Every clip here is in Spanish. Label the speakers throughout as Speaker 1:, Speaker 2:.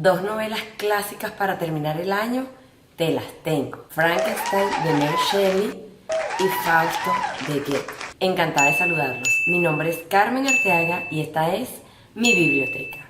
Speaker 1: Dos novelas clásicas para terminar el año, te las tengo. Frankenstein de Mary Shelley y Fausto de Goethe. Encantada de saludarlos. Mi nombre es Carmen Arteaga y esta es mi biblioteca.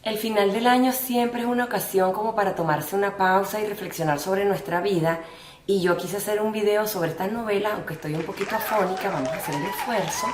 Speaker 1: El final del año siempre es una ocasión como para tomarse una pausa y reflexionar sobre nuestra vida, y yo quise hacer un video sobre estas novelas, aunque estoy un poquito afónica, vamos a hacer el esfuerzo,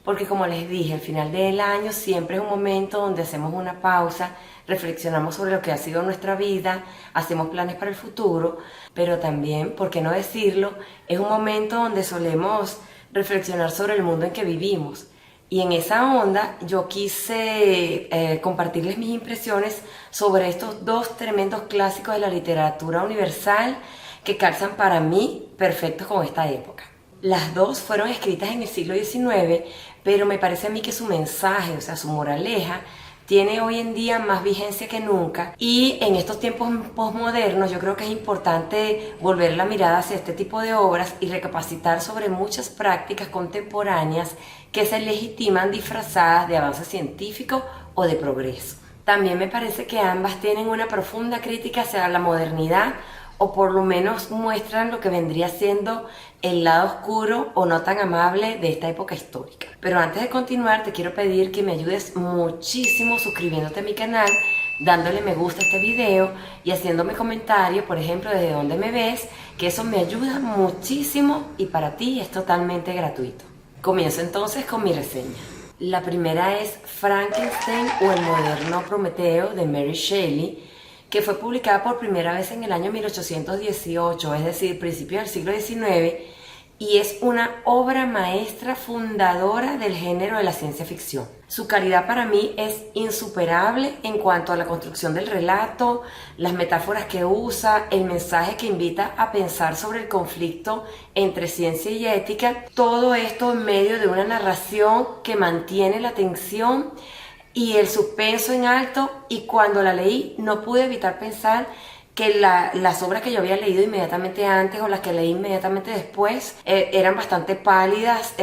Speaker 1: porque como les dije, el final del año siempre es un momento donde hacemos una pausa, reflexionamos sobre lo que ha sido nuestra vida, hacemos planes para el futuro, pero también, por qué no decirlo, es un momento donde solemos reflexionar sobre el mundo en que vivimos. Y en esa onda yo quise compartirles mis impresiones sobre estos dos tremendos clásicos de la literatura universal que calzan para mí perfectos con esta época. Las dos fueron escritas en el siglo XIX, pero me parece a mí que su mensaje, o sea, su moraleja, tiene hoy en día más vigencia que nunca, y en estos tiempos posmodernos yo creo que es importante volver la mirada hacia este tipo de obras y recapacitar sobre muchas prácticas contemporáneas que se legitiman disfrazadas de avance científico o de progreso. También me parece que ambas tienen una profunda crítica hacia la modernidad, o por lo menos muestran lo que vendría siendo el lado oscuro o no tan amable de esta época histórica. Pero antes de continuar te quiero pedir que me ayudes muchísimo suscribiéndote a mi canal, dándole me gusta a este video y haciéndome comentarios, por ejemplo, desde dónde me ves, que eso me ayuda muchísimo y para ti es totalmente gratuito. Comienzo entonces con mi reseña. La primera es Frankenstein o el moderno Prometeo de Mary Shelley, que fue publicada por primera vez en el año 1818, es decir, principios del siglo XIX, y es una obra maestra fundadora del género de la ciencia ficción. Su calidad para mí es insuperable en cuanto a la construcción del relato, las metáforas que usa, el mensaje que invita a pensar sobre el conflicto entre ciencia y ética, todo esto en medio de una narración que mantiene la tensión y el suspenso en alto, y cuando la leí no pude evitar pensar que las obras que yo había leído inmediatamente antes o las que leí inmediatamente después eran bastante pálidas,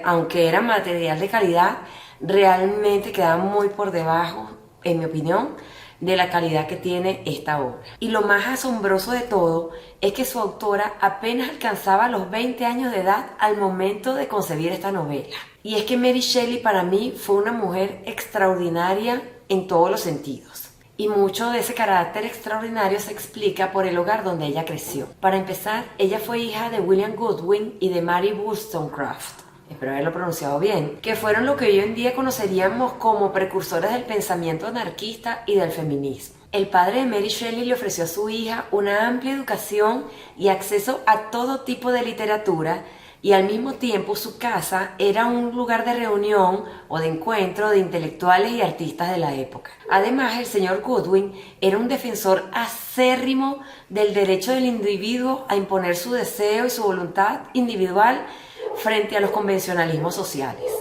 Speaker 1: aunque eran material de calidad, realmente quedaban muy por debajo, en mi opinión, de la calidad que tiene esta obra. Y lo más asombroso de todo es que su autora apenas alcanzaba los 20 años de edad al momento de concebir esta novela. Y es que Mary Shelley para mí fue una mujer extraordinaria en todos los sentidos. Y mucho de ese carácter extraordinario se explica por el hogar donde ella creció. Para empezar, ella fue hija de William Godwin y de Mary Wollstonecraft, espero haberlo pronunciado bien, que fueron lo que hoy en día conoceríamos como precursores del pensamiento anarquista y del feminismo. El padre de Mary Shelley le ofreció a su hija una amplia educación y acceso a todo tipo de literatura, y al mismo tiempo su casa era un lugar de reunión o de encuentro de intelectuales y artistas de la época. Además, el señor Godwin era un defensor acérrimo del derecho del individuo a imponer su deseo y su voluntad individual frente a los convencionalismos sociales.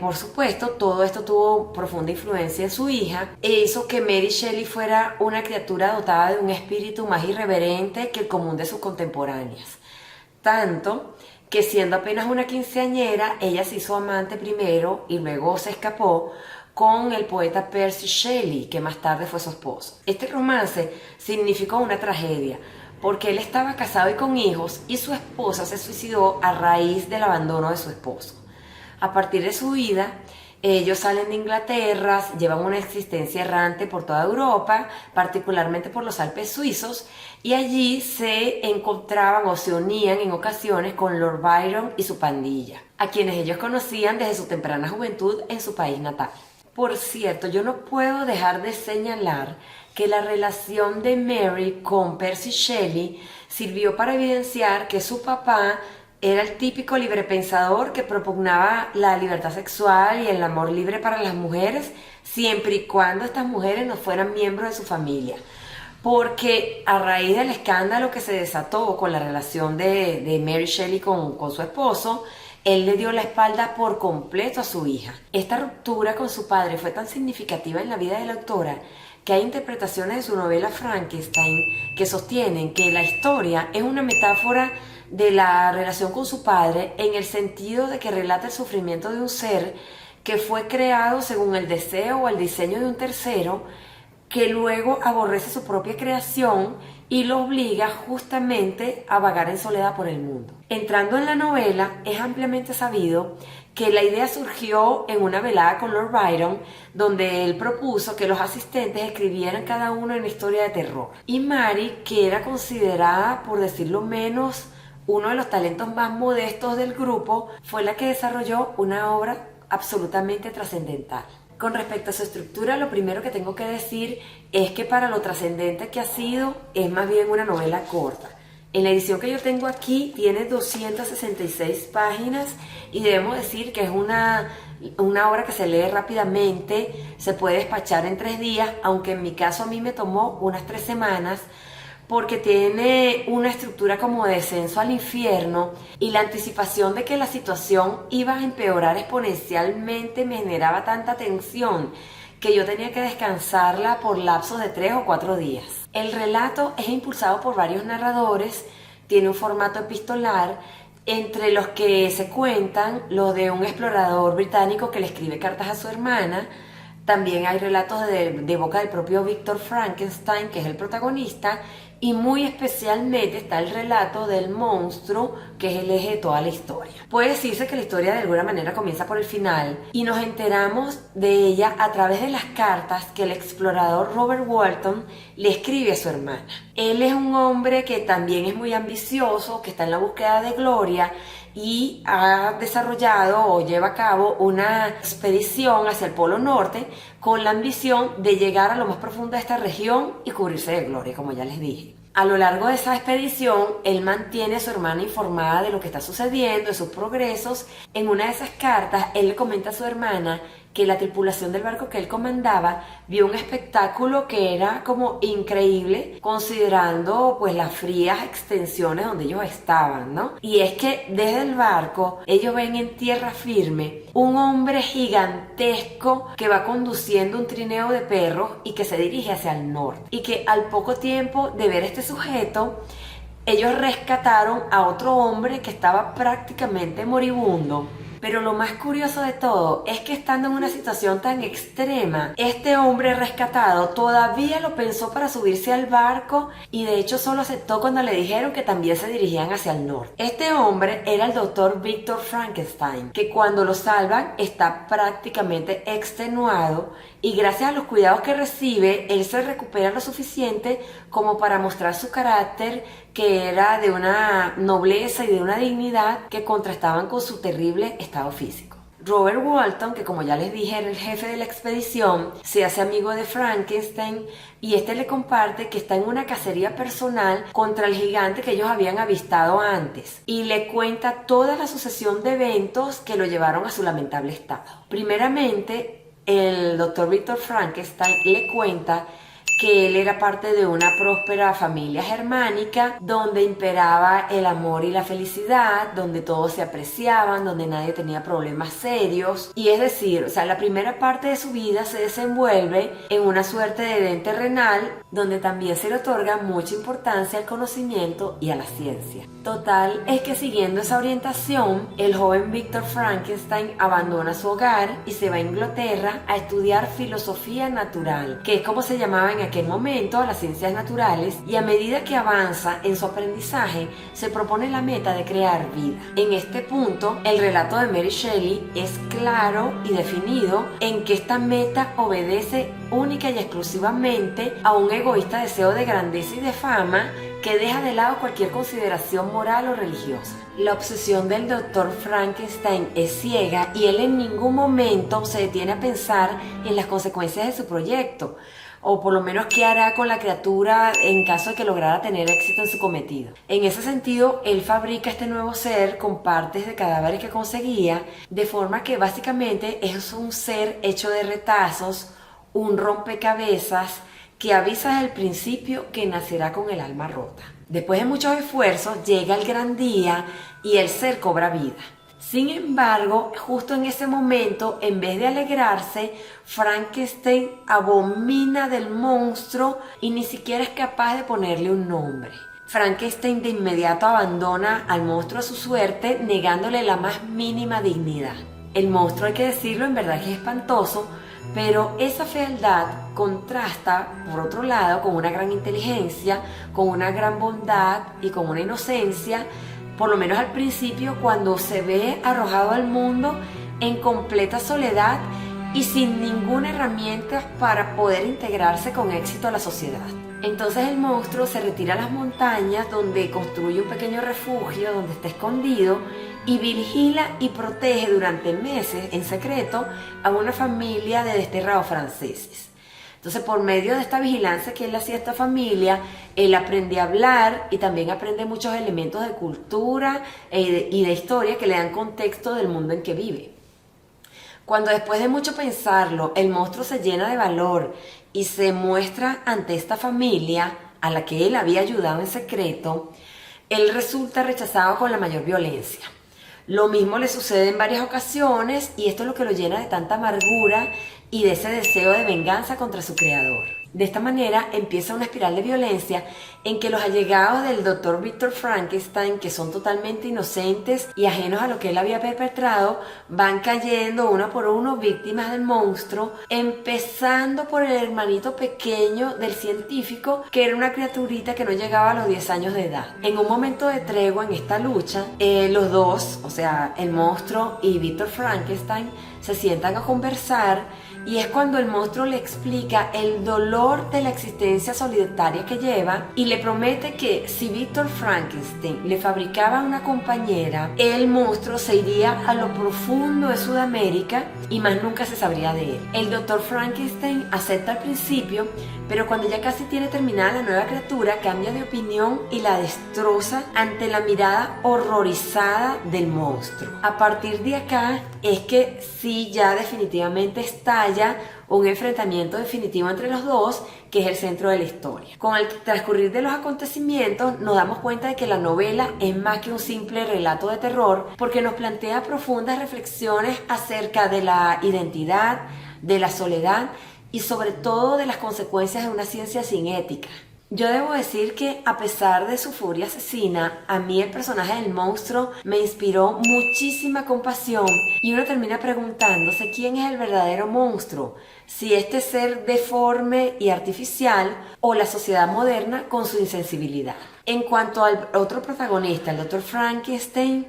Speaker 1: Por supuesto, todo esto tuvo profunda influencia en su hija e hizo que Mary Shelley fuera una criatura dotada de un espíritu más irreverente que el común de sus contemporáneas. Tanto que siendo apenas una quinceañera, ella se hizo amante primero y luego se escapó con el poeta Percy Shelley, que más tarde fue su esposo. Este romance significó una tragedia, porque él estaba casado y con hijos, y su esposa se suicidó a raíz del abandono de su esposo. A partir de su vida, ellos salen de Inglaterra, llevan una existencia errante por toda Europa, particularmente por los Alpes suizos, y allí se encontraban o se unían en ocasiones con Lord Byron y su pandilla, a quienes ellos conocían desde su temprana juventud en su país natal. Por cierto, yo no puedo dejar de señalar que la relación de Mary con Percy Shelley sirvió para evidenciar que su papá era el típico librepensador que propugnaba la libertad sexual y el amor libre para las mujeres, siempre y cuando estas mujeres no fueran miembros de su familia. Porque a raíz del escándalo que se desató con la relación de Mary Shelley con su esposo, él le dio la espalda por completo a su hija. Esta ruptura con su padre fue tan significativa en la vida de la autora que hay interpretaciones de su novela Frankenstein que sostienen que la historia es una metáfora de la relación con su padre, en el sentido de que relata el sufrimiento de un ser que fue creado según el deseo o el diseño de un tercero, que luego aborrece su propia creación y lo obliga justamente a vagar en soledad por el mundo. Entrando en la novela, es ampliamente sabido que la idea surgió en una velada con Lord Byron, donde él propuso que los asistentes escribieran cada uno una historia de terror. Y Mary, que era considerada, por decirlo menos, uno de los talentos más modestos del grupo, fue la que desarrolló una obra absolutamente trascendental. Con respecto a su estructura, lo primero que tengo que decir es que para lo trascendente que ha sido, es más bien una novela corta. En la edición que yo tengo aquí tiene 266 páginas y debemos decir que es una obra que se lee rápidamente, se puede despachar en 3 días, aunque en mi caso a mí me tomó unas 3 semanas, porque tiene una estructura como de descenso al infierno, y la anticipación de que la situación iba a empeorar exponencialmente me generaba tanta tensión que yo tenía que descansarla por lapsos de 3 o 4 días. El relato es impulsado por varios narradores, tiene un formato epistolar, entre los que se cuentan lo de un explorador británico que le escribe cartas a su hermana. También hay relatos de boca del propio Victor Frankenstein, que es el protagonista, y muy especialmente está el relato del monstruo, que es el eje de toda la historia. Puede decirse que la historia de alguna manera comienza por el final, y nos enteramos de ella a través de las cartas que el explorador Robert Walton le escribe a su hermana. Él es un hombre que también es muy ambicioso, que está en la búsqueda de gloria, y ha desarrollado o lleva a cabo una expedición hacia el Polo Norte con la ambición de llegar a lo más profundo de esta región y cubrirse de gloria, como ya les dije. A lo largo de esa expedición, él mantiene a su hermana informada de lo que está sucediendo, de sus progresos. En una de esas cartas, él le comenta a su hermana que la tripulación del barco que él comandaba vio un espectáculo que era como increíble, considerando pues las frías extensiones donde ellos estaban, ¿no? Y es que desde el barco ellos ven en tierra firme un hombre gigantesco que va conduciendo un trineo de perros y que se dirige hacia el norte, y que al poco tiempo de ver este sujeto, ellos rescataron a otro hombre que estaba prácticamente moribundo. Pero lo más curioso de todo es que, estando en una situación tan extrema, este hombre rescatado todavía lo pensó para subirse al barco, y de hecho solo aceptó cuando le dijeron que también se dirigían hacia el norte. Este hombre era el doctor Victor Frankenstein, que cuando lo salvan está prácticamente extenuado, y gracias a los cuidados que recibe, él se recupera lo suficiente como para mostrar su carácter, que era de una nobleza y de una dignidad que contrastaban con su terrible estado físico. Robert Walton, que como ya les dije era el jefe de la expedición, se hace amigo de Frankenstein, y este le comparte que está en una cacería personal contra el gigante que ellos habían avistado antes, y le cuenta toda la sucesión de eventos que lo llevaron a su lamentable estado. Primeramente, el doctor Victor Frankenstein le cuenta que él era parte de una próspera familia germánica donde imperaba el amor y la felicidad, donde todos se apreciaban, donde nadie tenía problemas serios. Y es decir, la primera parte de su vida se desenvuelve en una suerte de Edén terrenal, donde también se le otorga mucha importancia al conocimiento y a la ciencia. Total es que, siguiendo esa orientación, el joven Victor Frankenstein abandona su hogar y se va a Inglaterra a estudiar filosofía natural, que es como se llamaba en aquel momento las ciencias naturales, y a medida que avanza en su aprendizaje se propone la meta de crear vida. En este punto, el relato de Mary Shelley es claro y definido en que esta meta obedece única y exclusivamente a un egoísta deseo de grandeza y de fama que deja de lado cualquier consideración moral o religiosa. La obsesión del doctor Frankenstein es ciega, y él en ningún momento se detiene a pensar en las consecuencias de su proyecto, o por lo menos qué hará con la criatura en caso de que lograra tener éxito en su cometido. En ese sentido, él fabrica este nuevo ser con partes de cadáveres que conseguía, de forma que básicamente es un ser hecho de retazos, un rompecabezas que avisa desde el principio que nacerá con el alma rota. Después de muchos esfuerzos, llega el gran día y el ser cobra vida. Sin embargo, justo en ese momento, en vez de alegrarse, Frankenstein abomina del monstruo y ni siquiera es capaz de ponerle un nombre. Frankenstein de inmediato abandona al monstruo a su suerte, negándole la más mínima dignidad. El monstruo, hay que decirlo, en verdad que es espantoso, pero esa fealdad contrasta, por otro lado, con una gran inteligencia, con una gran bondad y con una inocencia, por lo menos al principio, cuando se ve arrojado al mundo en completa soledad y sin ninguna herramienta para poder integrarse con éxito a la sociedad. Entonces el monstruo se retira a las montañas, donde construye un pequeño refugio donde está escondido y vigila y protege durante meses en secreto a una familia de desterrados franceses. Entonces, por medio de esta vigilancia que él hacía a esta familia, él aprende a hablar y también aprende muchos elementos de cultura y de historia que le dan contexto del mundo en que vive. Cuando después de mucho pensarlo, el monstruo se llena de valor y se muestra ante esta familia a la que él había ayudado en secreto, él resulta rechazado con la mayor violencia. Lo mismo le sucede en varias ocasiones y esto es lo que lo llena de tanta amargura y de ese deseo de venganza contra su creador. De esta manera empieza una espiral de violencia en que los allegados del Dr. Victor Frankenstein, que son totalmente inocentes y ajenos a lo que él había perpetrado, van cayendo uno por uno víctimas del monstruo, empezando por el hermanito pequeño del científico, que era una criaturita que no llegaba a los 10 años de edad. En un momento de tregua en esta lucha, los dos, o sea, el monstruo y Victor Frankenstein, se sientan a conversar y es cuando el monstruo le explica el dolor de la existencia solitaria que lleva y le promete que si Victor Frankenstein le fabricaba una compañera, el monstruo se iría a lo profundo de Sudamérica y más nunca se sabría de él. El Dr. Frankenstein acepta al principio, pero cuando ya casi tiene terminada la nueva criatura, cambia de opinión y la destroza ante la mirada horrorizada del monstruo. A partir de acá es que sí, ya definitivamente estalla un enfrentamiento definitivo entre los dos, que es el centro de la historia. Con el transcurrir de los acontecimientos nos damos cuenta de que la novela es más que un simple relato de terror, porque nos plantea profundas reflexiones acerca de la identidad, de la soledad y sobre todo de las consecuencias de una ciencia sin ética. Yo debo decir que a pesar de su furia asesina, a mí el personaje del monstruo me inspiró muchísima compasión y uno termina preguntándose quién es el verdadero monstruo, si este ser deforme y artificial o la sociedad moderna con su insensibilidad. En cuanto al otro protagonista, el Dr. Frankenstein,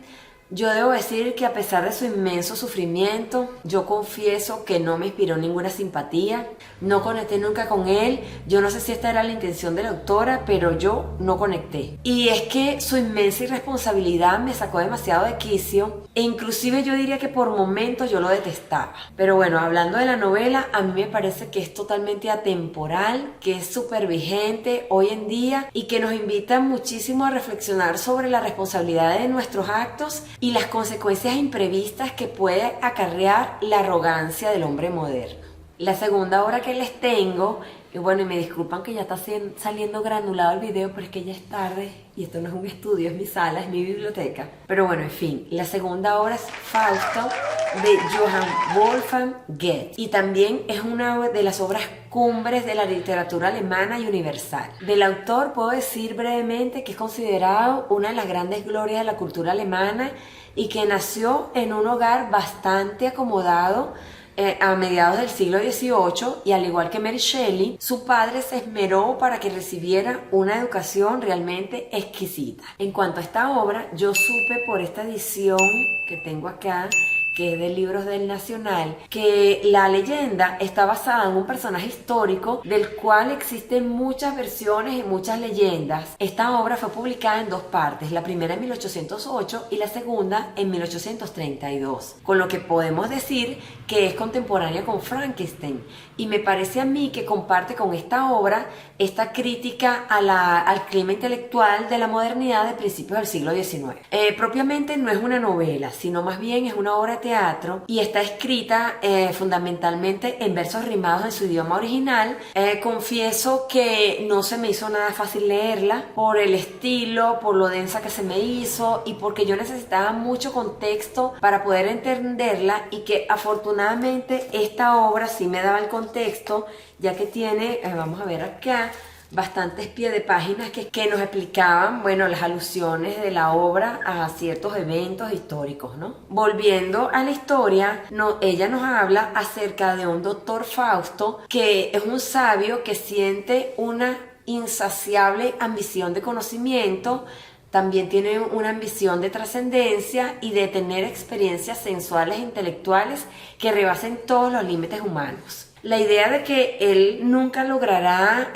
Speaker 1: yo debo decir que a pesar de su inmenso sufrimiento, yo confieso que no me inspiró ninguna simpatía, no conecté nunca con él. Yo no sé si esta era la intención de la autora, pero yo no conecté. Y es que su inmensa irresponsabilidad me sacó demasiado de quicio e inclusive yo diría que por momentos yo lo detestaba. Pero bueno, hablando de la novela, a mí me parece que es totalmente atemporal, que es súper vigente hoy en día y que nos invita muchísimo a reflexionar sobre la responsabilidad de nuestros actos y las consecuencias imprevistas que puede acarrear la arrogancia del hombre moderno. La segunda obra que les tengo, y bueno, y me disculpan que ya está saliendo granulado el video, pero es que ya es tarde y esto no es un estudio, es mi sala, es mi biblioteca. Pero bueno, en fin, la segunda obra es Fausto de Johann Wolfgang Goethe y también es una de las obras cumbres de la literatura alemana y universal. Del autor puedo decir brevemente que es considerado una de las grandes glorias de la cultura alemana y que nació en un hogar bastante acomodado a mediados del siglo XVIII y al igual que Mary Shelley, su padre se esmeró para que recibiera una educación realmente exquisita. En cuanto a esta obra, yo supe por esta edición que tengo acá, que es de Libros del Nacional, que la leyenda está basada en un personaje histórico del cual existen muchas versiones y muchas leyendas. Esta obra fue publicada en dos partes, la primera en 1808 y la segunda en 1832, con lo que podemos decir que es contemporánea con Frankenstein, y me parece a mí que comparte con esta obra esta crítica al clima intelectual de la modernidad de principios del siglo XIX. Propiamente no es una novela, sino más bien es una obra de teatro y está escrita fundamentalmente en versos rimados en su idioma original. Confieso que no se me hizo nada fácil leerla por el estilo, por lo densa que se me hizo y porque yo necesitaba mucho contexto para poder entenderla, y que afortunadamente esta obra sí me daba el contexto, ya que tiene, vamos a ver acá, bastantes pie de páginas que nos explicaban, bueno, las alusiones de la obra a ciertos eventos históricos, ¿no? Volviendo a la historia, ella nos habla acerca de un doctor Fausto, que es un sabio que siente una insaciable ambición de conocimiento. También tiene una ambición de trascendencia y de tener experiencias sensuales e intelectuales que rebasen todos los límites humanos. La idea de que él nunca logrará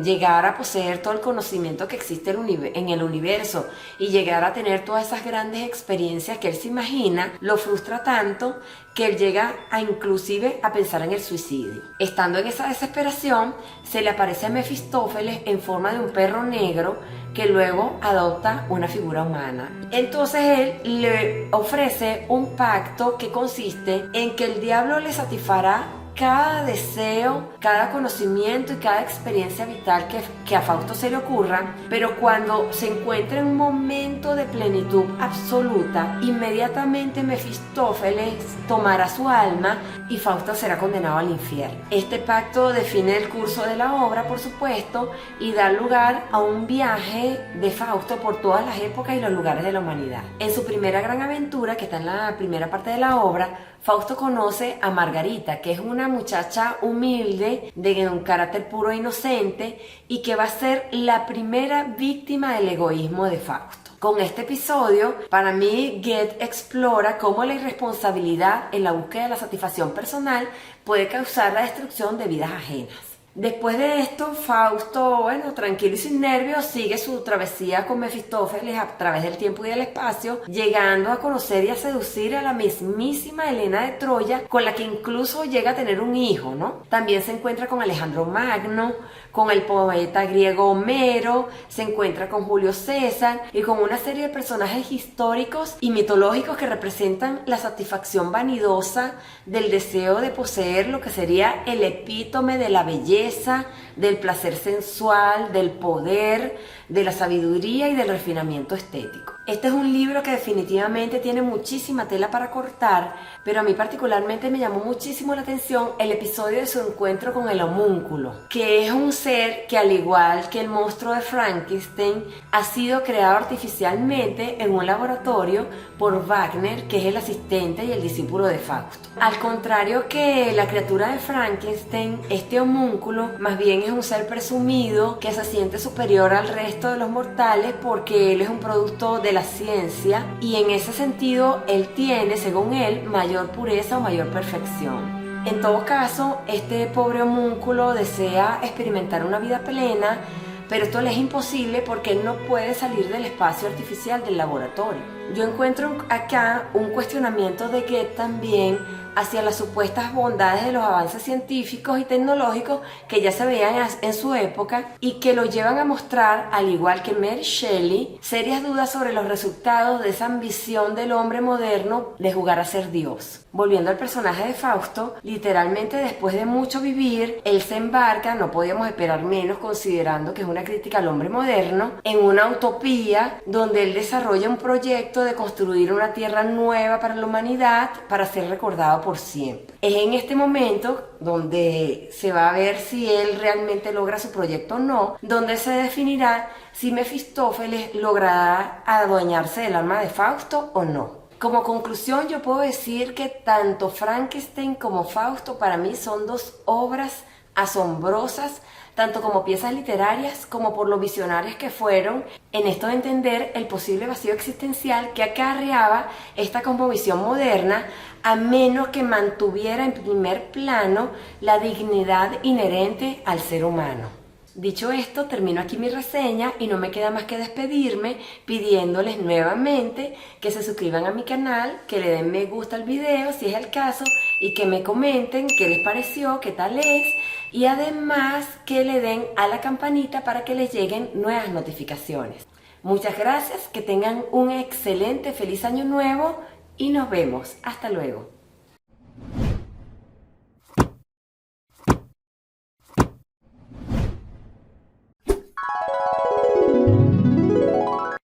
Speaker 1: llegar a poseer todo el conocimiento que existe en el universo y llegar a tener todas esas grandes experiencias que él se imagina, lo frustra tanto que él llega a inclusive a pensar en el suicidio. Estando en esa desesperación, se le aparece a Mefistófeles en forma de un perro negro que luego adopta una figura humana. Entonces él le ofrece un pacto que consiste en que el diablo le satisfará cada deseo, cada conocimiento y cada experiencia vital que a Fausto se le ocurra, pero cuando se encuentre en un momento de plenitud absoluta, inmediatamente Mefistófeles tomará su alma y Fausto será condenado al infierno. Este pacto define el curso de la obra, por supuesto, y da lugar a un viaje de Fausto por todas las épocas y los lugares de la humanidad. En su primera gran aventura, que está en la primera parte de la obra, Fausto conoce a Margarita, que es una muchacha humilde, de un carácter puro e inocente, y que va a ser la primera víctima del egoísmo de Fausto. Con este episodio, para mí, Goethe explora cómo la irresponsabilidad en la búsqueda de la satisfacción personal puede causar la destrucción de vidas ajenas. Después de esto, Fausto, bueno, tranquilo y sin nervios, sigue su travesía con Mefistófeles a través del tiempo y del espacio, llegando a conocer y a seducir a la mismísima Helena de Troya, con la que incluso llega a tener un hijo, ¿no? También se encuentra con Alejandro Magno, con el poeta griego Homero, se encuentra con Julio César y con una serie de personajes históricos y mitológicos que representan la satisfacción vanidosa del deseo de poseer lo que sería el epítome de la belleza, del placer sensual, del poder, de la sabiduría y del refinamiento estético. Este es un libro que definitivamente tiene muchísima tela para cortar, pero a mí particularmente me llamó muchísimo la atención el episodio de su encuentro con el homúnculo, que es un ser que, al igual que el monstruo de Frankenstein, ha sido creado artificialmente en un laboratorio por Wagner, que es el asistente y el discípulo de Fausto. Al contrario que la criatura de Frankenstein, este homúnculo más bien es un ser presumido que se siente superior al resto de los mortales porque él es un producto de la ciencia y en ese sentido él tiene, según él, mayor pureza o mayor perfección. En todo caso, este pobre homúnculo desea experimentar una vida plena, pero esto le es imposible porque él no puede salir del espacio artificial del laboratorio. Yo encuentro acá un cuestionamiento de Goethe también hacia las supuestas bondades de los avances científicos y tecnológicos que ya se veían en su época y que lo llevan a mostrar, al igual que Mary Shelley, serias dudas sobre los resultados de esa ambición del hombre moderno de jugar a ser Dios. Volviendo al personaje de Fausto, literalmente después de mucho vivir, él se embarca, no podíamos esperar menos considerando que es una crítica al hombre moderno, en una utopía donde él desarrolla un proyecto de construir una tierra nueva para la humanidad para ser recordado por siempre. Es en este momento donde se va a ver si él realmente logra su proyecto o no, donde se definirá si Mefistófeles logrará adueñarse del alma de Fausto o no. Como conclusión, yo puedo decir que tanto Frankenstein como Fausto para mí son dos obras asombrosas, tanto como piezas literarias como por lo visionarias que fueron en esto de entender el posible vacío existencial que acarreaba esta cosmovisión moderna, a menos que mantuviera en primer plano la dignidad inherente al ser humano. Dicho esto, termino aquí mi reseña y no me queda más que despedirme pidiéndoles nuevamente que se suscriban a mi canal, que le den me gusta al video si es el caso y que me comenten qué les pareció, qué tal es, y además que le den a la campanita para que les lleguen nuevas notificaciones. Muchas gracias, que tengan un excelente, feliz año nuevo y nos vemos. Hasta luego.